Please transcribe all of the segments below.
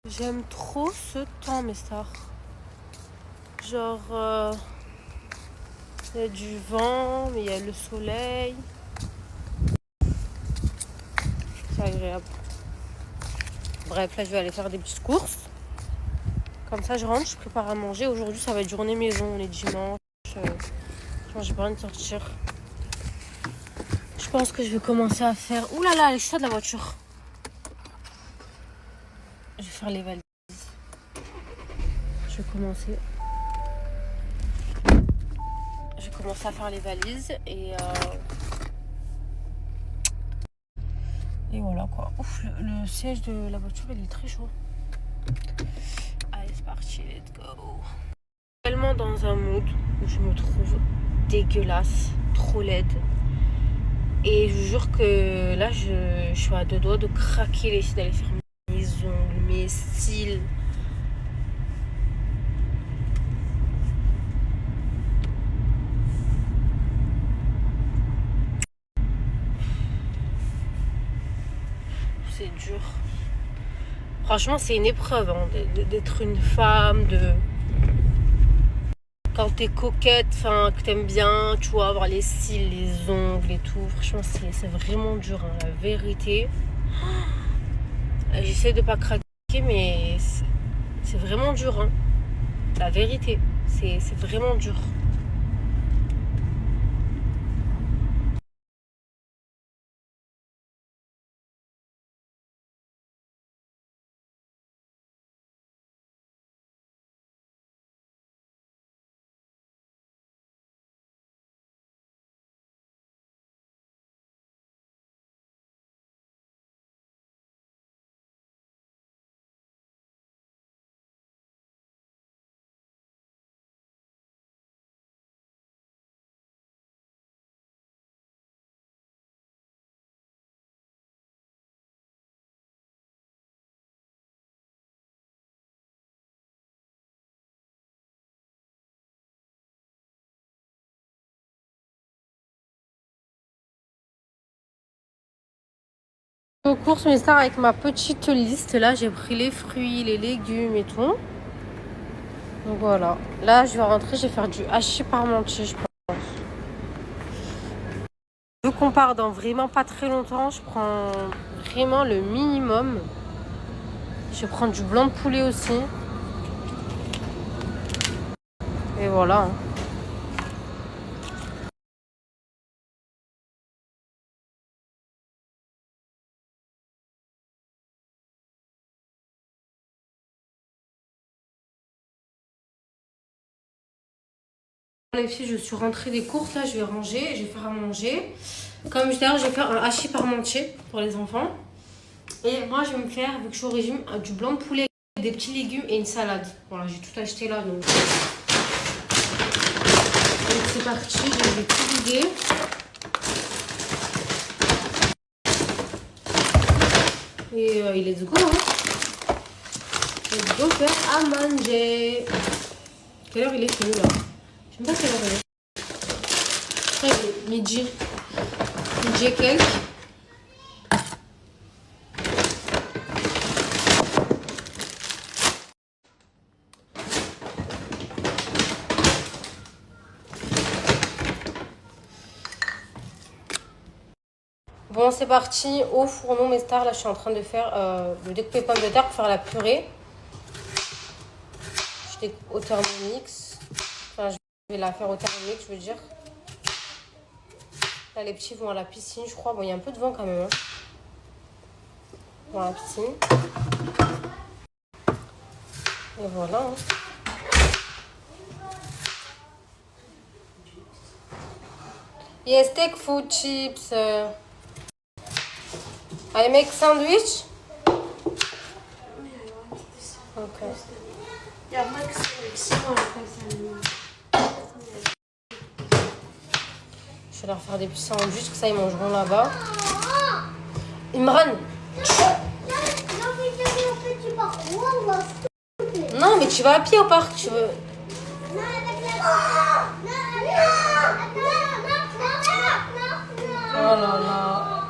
J'aime trop ce temps, mes stars. Genre, il y a du vent, mais il y a le soleil. C'est agréable. Bref, là, je vais aller faire des petites courses. Comme ça, je rentre, je prépare à manger. Aujourd'hui, ça va être journée maison, on est dimanche. J'ai pas envie de sortir. Je pense que je vais commencer à faire... Ouh là là, elle est chaude la voiture. Je vais faire les valises. Je vais commencer à faire les valises et voilà quoi. Ouf, le siège de la voiture il est très chaud. Allez, c'est parti, let's go. Tellement dans un mood où je me trouve dégueulasse, trop laide. Et je vous jure que là je suis à deux doigts de craquer, d'aller faire mes ongles, mes cils. C'est dur. Franchement, c'est une épreuve hein, d'être une femme, quand t'es coquette, que t'aimes bien, tu vois, avoir les cils, les ongles et tout. Franchement, c'est vraiment dur, hein, la vérité. J'essaie de pas craquer, mais c'est vraiment dur, hein. La vérité, c'est vraiment dur. Aux courses, mes stars, avec ma petite liste, là, j'ai pris les fruits, les légumes et tout. Donc voilà. Là, je vais rentrer, je vais faire du hachis parmentier, je pense. Vu qu'on part dans vraiment pas très longtemps, je prends vraiment le minimum. Je vais prendre du blanc de poulet aussi. Et voilà. Hein. Les filles, je suis rentrée des courses, là je vais ranger, je vais faire à manger. Comme je disais, je vais faire un hachis parmentier pour les enfants. Et moi je vais me faire, vu que je suis au régime, du blanc de poulet, des petits légumes et une salade. Voilà, j'ai tout acheté là donc. Donc c'est parti, je vais tout vider. Et let's go, hein. Let's go faire à manger. Quelle heure il est celui là? Je sais même pas quelle heure il est. Après, il est midi. Midi et quelques. Bon, c'est parti au fourneau, mes stars. Là, je suis en train de faire le découpé pommes de terre pour faire la purée. Je découpe au Thermomix. Enfin, je vais la faire au Thermomix, je veux dire. Là, les petits vont à la piscine, je crois. Bon, il y a un peu de vent quand même. Hein. Ils vont à la piscine. Et voilà. Hein. Yes, take food chips. I make sandwich. Okay. Yeah, make sandwich. Je vais leur faire des petits sandwichs, que ça ils mangeront là-bas. Imran. Non, mais tu vas à pied au parc, tu veux. Oh là là.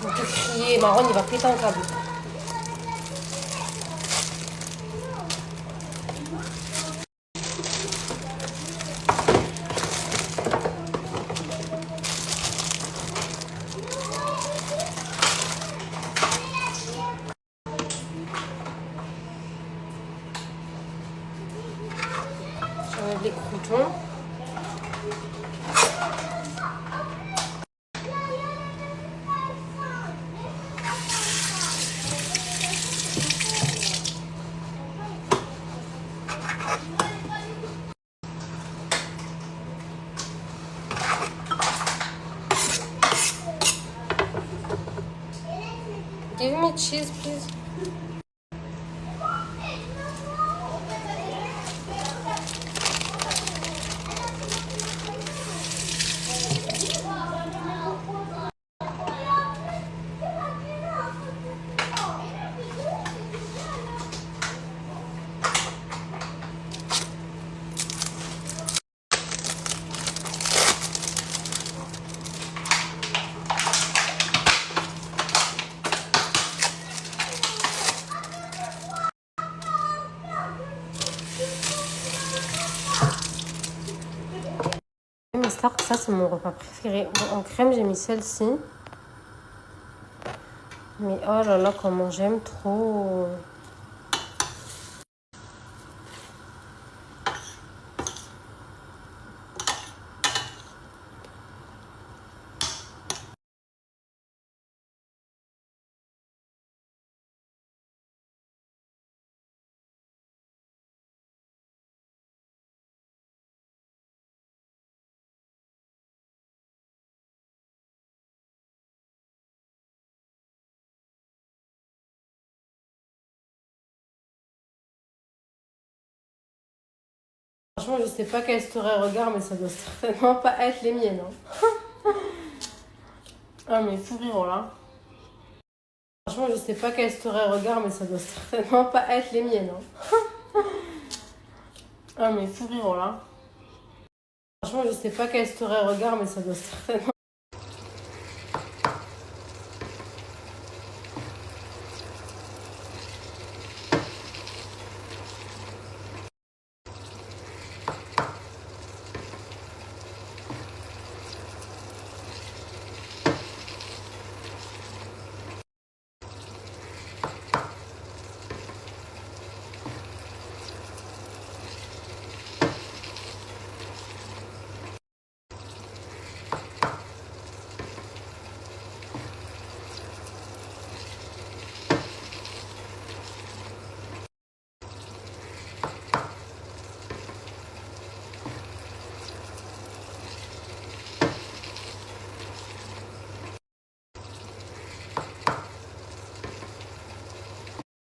Ok, te chier. Marron, il va péter un câble. J'enlève les croutons. Give me cheese, please. Mais Stark, ça c'est mon repas préféré. Bon, en crème, j'ai mis celle-ci. Mais oh là là, comment j'aime trop. Franchement, je sais pas quel serait regard, mais ça doit certainement pas être les miennes. Hein. Ah, mais fou rire là. Franchement, je sais pas quel serait regard, mais ça doit certainement pas être les miennes. Hein. Ah, mais fou rire là. Franchement, je sais pas quel serait regard, mais ça doit certainement.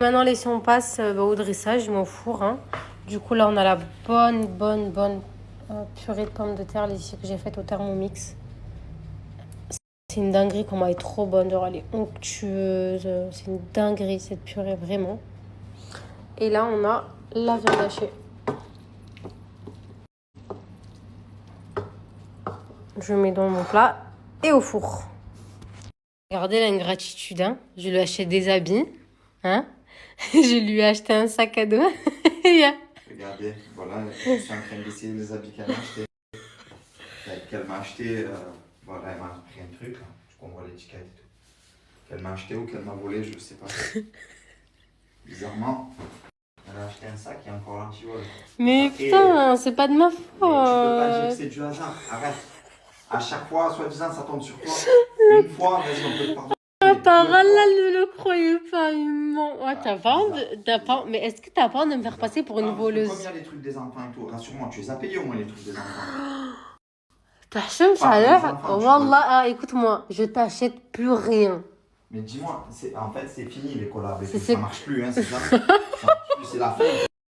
Maintenant, laissez on passe au dressage, je m'en fourre. Hein. Du coup, là, on a la bonne purée de pommes de terre ici que j'ai faite au Thermomix. C'est une dinguerie, comment elle est trop bonne. Genre, elle est onctueuse. C'est une dinguerie, cette purée, vraiment. Et là, on a la viande hachée. Je mets dans mon plat et au four. Regardez l'ingratitude. Hein. Je lui achète des habits. Hein. Je lui ai acheté un sac à dos. Regardez, voilà, je suis en train d'essayer les habits qu'elle m'a acheté. Qu'elle m'a acheté, voilà, elle m'a pris un truc, là, qu'on voit l'étiquette et tout. Qu'elle m'a acheté ou qu'elle m'a volé, je ne sais pas. Bizarrement, elle a acheté un sac et encore l'antivol. Mais putain, c'est pas de ma faute. Mais tu peux pas dire que c'est du hasard, arrête. À chaque fois, soi-disant, ça tombe sur toi. Une fois, vas-y, on peut te pardonner. Parole, là, ne le croyez pas, il ment. Ouais, mais est-ce que t'as peur de me faire passer pour une voleuse? Comme il y a les trucs des enfants et tout, rassure-moi, tu les as payés au moins les trucs des enfants. T'achètes ça a l'air. Wallah, écoute-moi, je t'achète plus rien. Mais dis-moi, en fait, c'est fini les collabs. Ça marche plus, hein, c'est ça. C'est la fin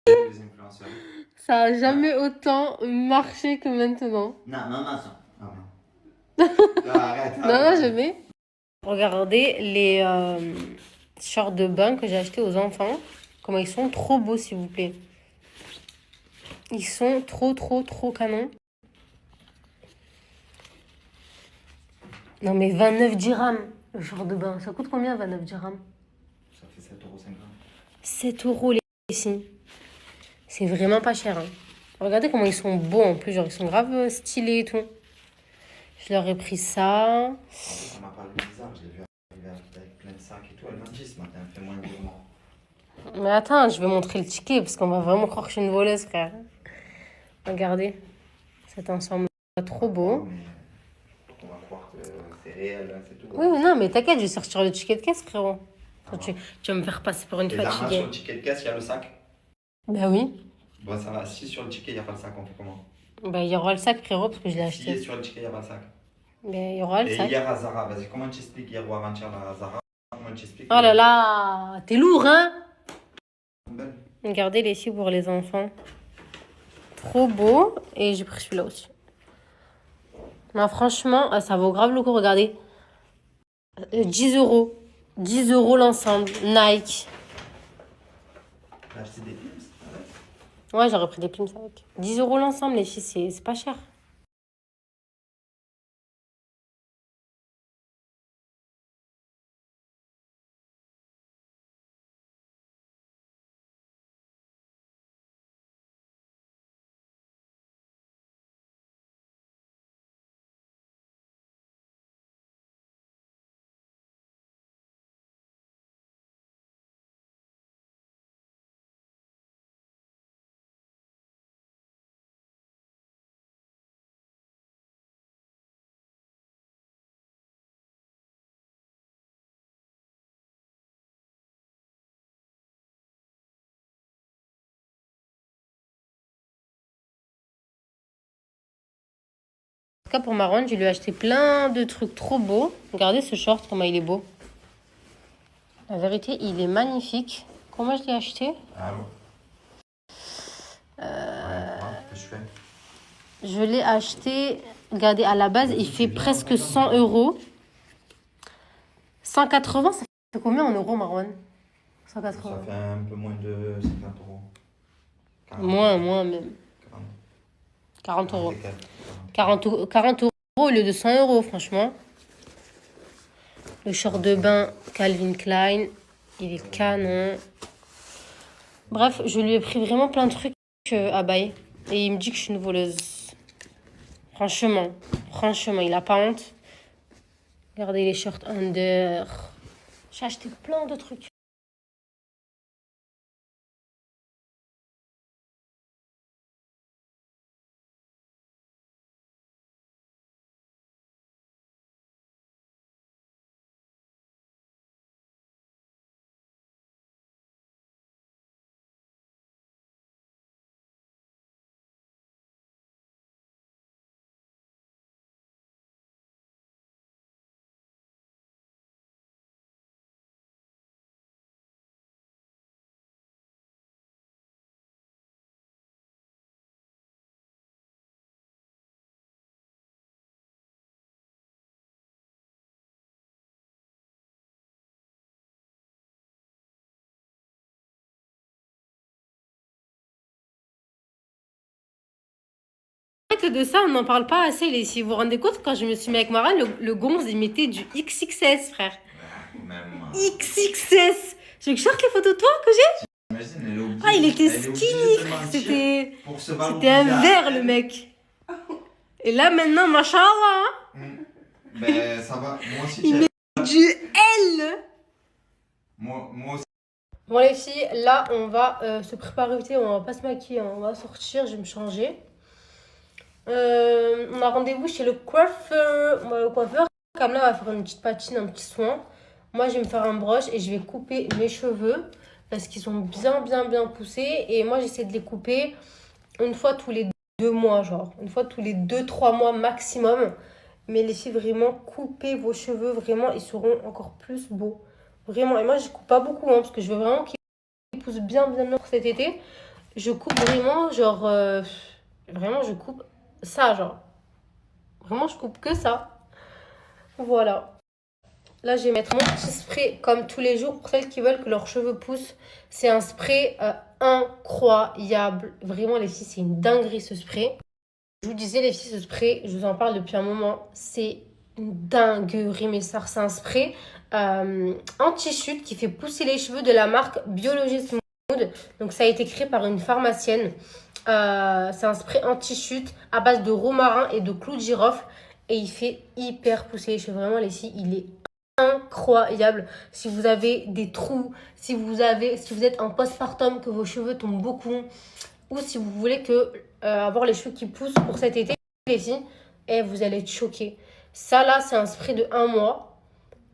des influenceurs. Ça a jamais autant marché que maintenant. Non, ça. Non. Arrête. Non, jamais. Regardez les shorts de bain que j'ai achetés aux enfants. Comment ils sont trop beaux, s'il vous plaît. Ils sont trop canons. Non, mais 29 dirhams. Le short de bain, ça coûte combien, 29 dirhams? Ça fait 7,50 €. 7 euros les filles. C'est vraiment pas cher. Hein. Regardez comment ils sont beaux en plus, genre ils sont grave stylés et tout. Je leur ai pris ça. Ça m'a paru bizarre, je l'ai vu arriver avec plein de sacs et tout. Elle m'a dit ce matin, fais-moi un virement. Mais attends, je vais montrer le ticket parce qu'on va vraiment croire que je suis une voleuse, frère. Regardez, cet ensemble trop beau. Mais on va croire que c'est réel, hein, c'est tout. Oui, mais non, mais t'inquiète, je vais sortir le ticket de caisse, frérot. Tu vas me faire passer pour une Et là, fatiguée. sur le ticket de caisse, il y a le sac. Ben oui. Bon, ça va. Si sur le ticket, il n'y a pas le sac, on fait comment? Ben il y aura le sac, frérot, parce que je l'ai Si acheté. sur le ticket, il n'y a pas le sac. Ben il y aura le Et sac. hier à Zara, vas-y, comment tu expliques hier ou avant-hier à Zara? Comment tu expliques? Oh là là, t'es lourd, hein? Belle. Regardez les filles pour les enfants. Trop beau. Et j'ai pris celui-là aussi. Non, franchement, ça vaut grave le coup, regardez. 10 euros. 10 euros l'ensemble. Nike. T'as acheté des films? Ouais, j'aurais pris des plumes avec. 10 euros l'ensemble, les filles, c'est pas cher. En tout cas, pour Marwan, je lui ai acheté plein de trucs trop beaux. Regardez ce short, comment il est beau. La vérité, il est magnifique. Comment je l'ai acheté? Allô? Qu'est-ce que je fais? Je l'ai acheté, regardez, à la base, il fait presque 100 euros. 180, ça fait combien en euros, Marwan? 180. Ça fait un peu moins de 50 €. 40, Moins même. 40 euros. 40 euros au lieu de 100 euros, franchement. Le short de bain Calvin Klein, il est canon. Bref, je lui ai pris vraiment plein de trucs à bail. Et il me dit que je suis une voleuse. Franchement, il a pas honte. Regardez les shorts under. J'ai acheté plein de trucs. De ça, on n'en parle pas assez. Si vous vous rendez compte, quand je me suis mis avec Mara, le gonze, il mettait du XXS, frère. Même. XXS. Je sorte les photos de toi que j'ai. Imagine, elle est obligée. Ah, il était elle est obligée skinny. de mentir C'était pour se un valoriser. verre, le mec. Et là, maintenant, machallah, hein, Ben, ça va. Moi aussi, il met du L. Moi aussi. Bon, les filles, là, on va se préparer. On va pas se maquiller, hein, on va sortir. Je vais me changer. On a rendez-vous chez le coiffeur. Kamla va faire une petite patine, un petit soin. Moi, je vais me faire un broche et je vais couper mes cheveux parce qu'ils sont bien poussés. Et moi, j'essaie de les couper une fois tous les 2 mois, genre. Une fois tous les 2-3 mois maximum. Mais les filles, vraiment, coupez vos cheveux. Vraiment, ils seront encore plus beaux. Vraiment. Et moi, je coupe pas beaucoup, hein, parce que je veux vraiment qu'ils poussent bien pour cet été. Je coupe vraiment, genre... vraiment, je coupe ça, genre. Vraiment, je coupe que ça. Voilà. Là, je vais mettre mon petit spray comme tous les jours pour celles qui veulent que leurs cheveux poussent. C'est un spray incroyable. Vraiment, les filles, c'est une dinguerie ce spray. Je vous disais, les filles, ce spray, je vous en parle depuis un moment. C'est une dinguerie, mes stars. C'est un spray anti-chute qui fait pousser les cheveux de la marque Biologist Mood. Donc ça a été créé par une pharmacienne. C'est un spray anti-chute à base de romarin et de clous de girofle. Et il fait hyper pousser les cheveux. Vraiment, les filles, il est incroyable. Si vous avez des trous, si vous êtes en postpartum, que vos cheveux tombent beaucoup, ou si vous voulez avoir les cheveux qui poussent pour cet été, les filles, et vous allez être choqués. Ça là, c'est un spray de 1 mois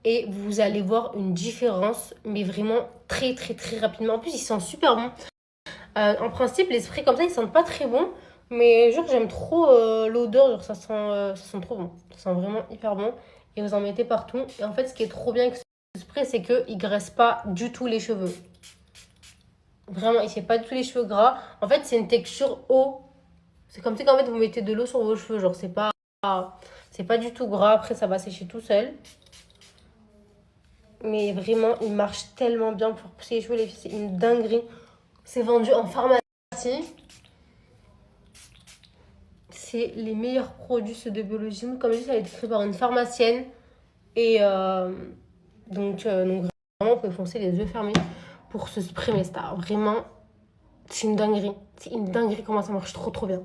et vous allez voir une différence, mais vraiment très très très rapidement. En plus, il sent super bon. En principe, les sprays comme ça, ils sentent pas très bon, mais genre j'aime trop l'odeur, genre ça sent trop bon. Ça sent vraiment hyper bon et vous en mettez partout. Et en fait, ce qui est trop bien avec ce spray, c'est qu'il graisse pas du tout les cheveux. Vraiment, il fait pas du tout les cheveux gras. En fait, c'est une texture eau. C'est comme si en fait vous mettez de l'eau sur vos cheveux, genre c'est pas du tout gras. Après, ça va sécher tout seul. Mais vraiment, il marche tellement bien pour pousser les cheveux, les filles. C'est une dinguerie. C'est vendu en pharmacie. C'est les meilleurs produits, ceux de Biologie. Comme je dis, ça a été créé par une pharmacienne. Et donc, vraiment, vous pouvez foncer les yeux fermés pour ce spray mes stars. Vraiment, c'est une dinguerie. C'est une dinguerie comment ça marche trop trop bien.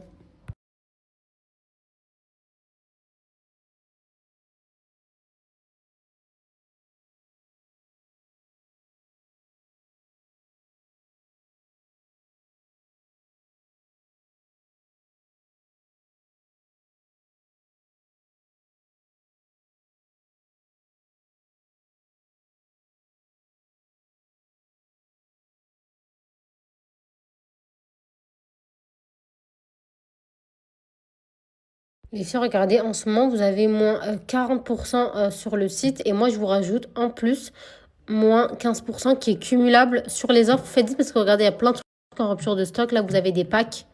Les filles, regardez, en ce moment, vous avez moins 40% sur le site. Et moi, je vous rajoute en plus moins 15% qui est cumulable sur les offres. Faites-y parce que regardez, il y a plein de trucs en rupture de stock. Là, vous avez des packs.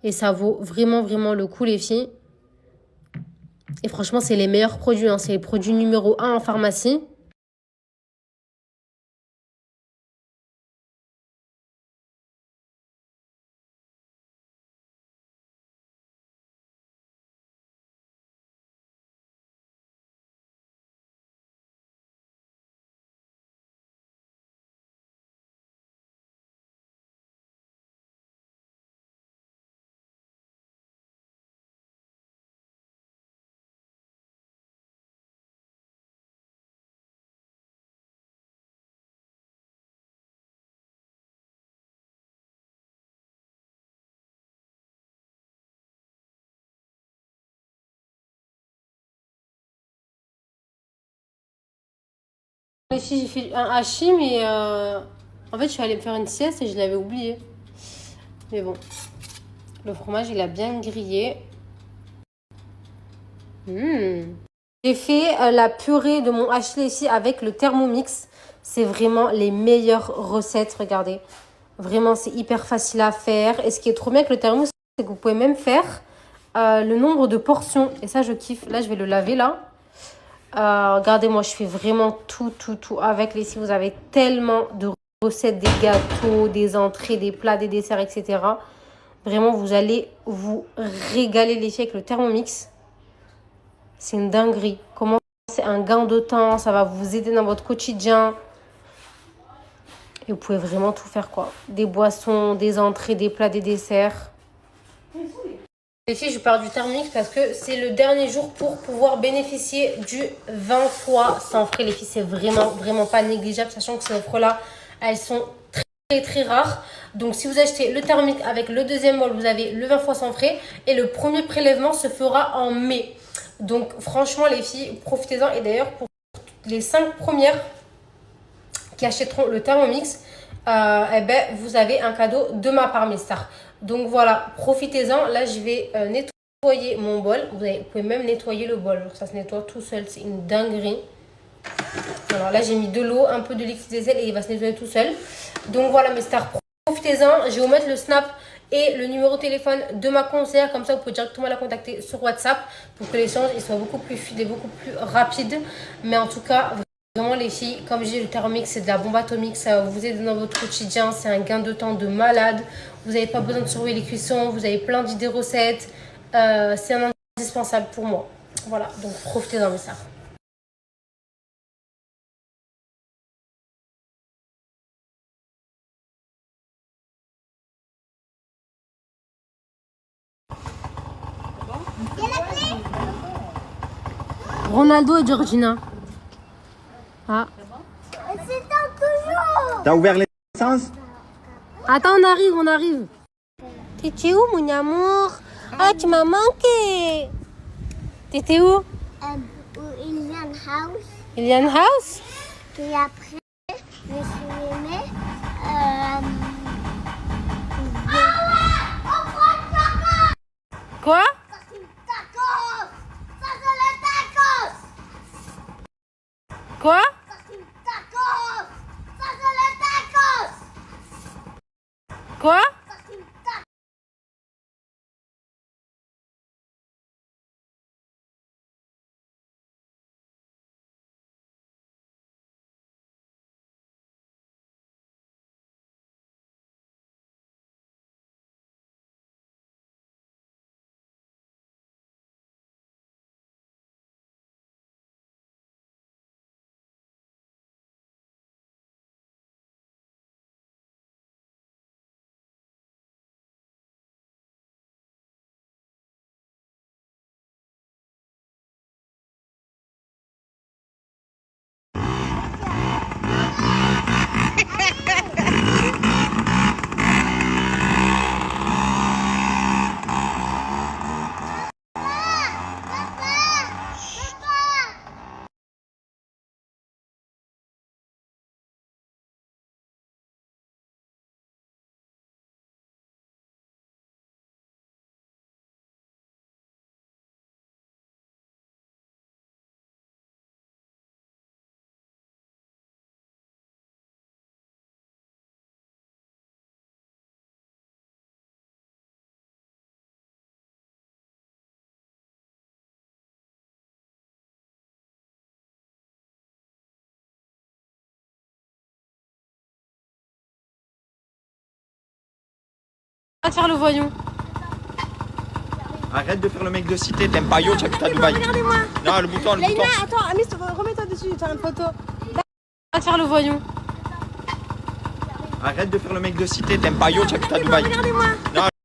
Et ça vaut vraiment, vraiment le coup, les filles. Et franchement, c'est les meilleurs produits. Hein. C'est les produits numéro 1 en pharmacie. Les filles, j'ai fait un hachis, mais en fait, je suis allée me faire une sieste et je l'avais oublié. Mais bon, le fromage, il a bien grillé. J'ai fait la purée de mon hachis, les filles, avec le Thermomix. C'est vraiment les meilleures recettes, regardez. Vraiment, c'est hyper facile à faire. Et ce qui est trop bien avec le Thermomix, c'est que vous pouvez même faire le nombre de portions. Et ça, je kiffe. Là, je vais le laver, là. Regardez, moi, je fais vraiment tout avec les filles. Vous avez tellement de recettes, des gâteaux, des entrées, des plats, des desserts, etc. Vraiment, vous allez vous régaler les filles avec le Thermomix. C'est une dinguerie. Comment c'est un gain de temps, ça va vous aider dans votre quotidien. Et vous pouvez vraiment tout faire, quoi. Des boissons, des entrées, des plats, des desserts. Les filles, je pars du Thermomix parce que c'est le dernier jour pour pouvoir bénéficier du 20 fois sans frais. Les filles, c'est vraiment pas négligeable, sachant que ces offres-là, elles sont très rares. Donc, si vous achetez le Thermomix avec le deuxième bol, vous avez le 20 fois sans frais. Et le premier prélèvement se fera en mai. Donc, franchement, les filles, profitez-en. Et d'ailleurs, pour les 5 premières qui achèteront le Thermomix, vous avez un cadeau de ma part, mes stars. Donc voilà, profitez-en. Là, je vais nettoyer mon bol. Vous pouvez même nettoyer le bol. Ça se nettoie tout seul. C'est une dinguerie. Alors là, j'ai mis de l'eau, un peu de liquide diesel et il va se nettoyer tout seul. Donc voilà, mes stars, profitez-en. Je vais vous mettre le snap et le numéro de téléphone de ma conseillère. Comme ça, vous pouvez directement la contacter sur WhatsApp pour que l'échange soit beaucoup plus fluide et beaucoup plus rapide. Mais en tout cas, vraiment les filles, comme je dis, le Thermomix, c'est de la bombe atomique. Ça va vous aider dans votre quotidien. C'est un gain de temps de malade. Vous n'avez pas besoin de surveiller les cuissons. Vous avez plein d'idées recettes. C'est un indispensable pour moi. Voilà, donc profitez-en de ça. Ronaldo et Georgina. Ah. T'as ouvert l'essence? Attends, on arrive. T'étais où, mon amour? Ah, tu m'as manqué. T'étais où? Ilian House. Ilian House? Puis après, je suis aimée. Quoi? Tacos! Ça, c'est le tacos! Quoi? Tacos! Ça, c'est le tacos! Quoi? Va faire le voyou. Arrête de faire le mec de cité, t'aimes pas Yo, tu habites à Dubaï. Regardez-moi. Non, le bouton. Leïla, attends, Amis, remets-toi dessus, t'as une photo. Va faire le voyou. Arrête de faire le mec de cité, t'aimes pas Yo, tu habites à Dubaï. Regardez-moi. Non,